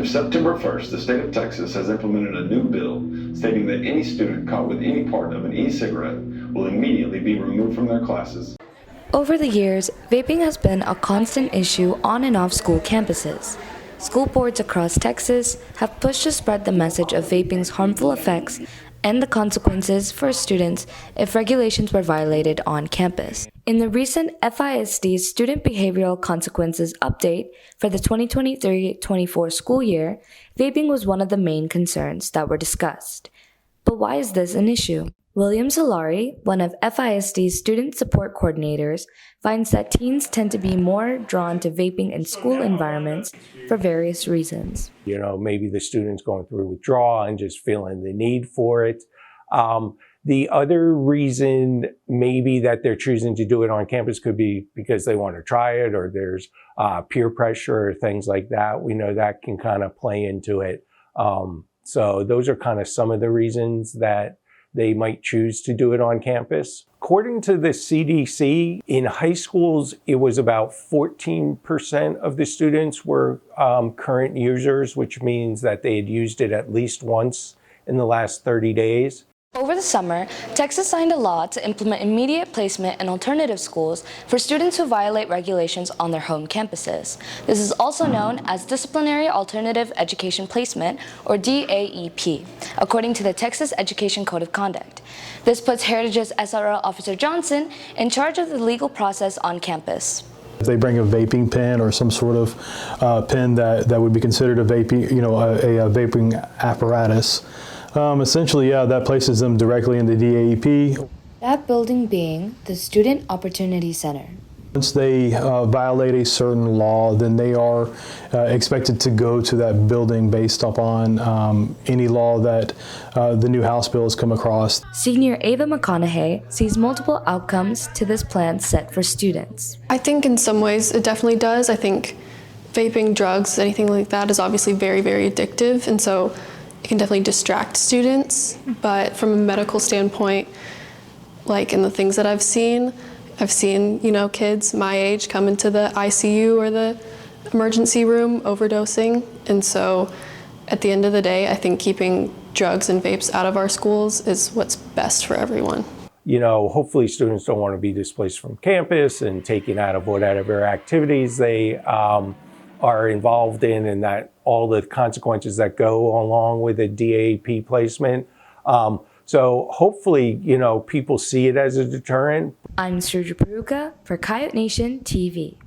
Effective September 1st, the state of Texas has implemented a new bill stating that any student caught with any part of an e-cigarette will immediately be removed from their classes. Over the years, vaping has been a constant issue on and off school campuses. School boards across Texas have pushed to spread the message of vaping's harmful effects and the consequences for students if regulations were violated on campus. In the recent FISD Student Behavioral Consequences Update for the 2023-24 school year, vaping was one of the main concerns that were discussed. But why is this an issue? William Solari, one of FISD's student support coordinators, finds that teens tend to be more drawn to vaping in school environments for various reasons. You know, maybe the student's going through withdrawal and just feeling the need for it. The other reason maybe that they're choosing to do it on campus could be because they want to try it, or there's peer pressure or things like that. We know that can kind of play into it. So those are kind of some of the reasons that they might choose to do it on campus. According to the CDC, in high schools, it was about 14% of the students were current users, which means that they had used it at least once in the last 30 days. Over the summer, Texas signed a law to implement immediate placement in alternative schools for students who violate regulations on their home campuses. This is also known as Disciplinary Alternative Education Placement, or DAEP, according to the Texas Education Code of Conduct. This puts Heritage's SRO Officer Johnson in charge of the legal process on campus. If they bring a vaping pen or some sort of pen that would be considered a vaping, a vaping apparatus, essentially, that places them directly in the DAEP. That building being the Student Opportunity Center. Once they violate a certain law, then they are expected to go to that building based upon any law that the new House bill has come across. Senior Ava McConaughey sees multiple outcomes to this plan set for students. I think in some ways it definitely does. I think vaping, drugs, anything like that is obviously very, very addictive, and so it can definitely distract students. But from a medical standpoint, like in the things that I've seen, kids my age come into the ICU or the emergency room overdosing. And so at the end of the day, I think keeping drugs and vapes out of our schools is what's best for everyone. You know, hopefully students don't want to be displaced from campus and taken out of whatever activities they are involved in, and that all the consequences that go along with a DAEP placement. So hopefully, people see it as a deterrent. I'm Sruja Peruka for Coyote Nation TV.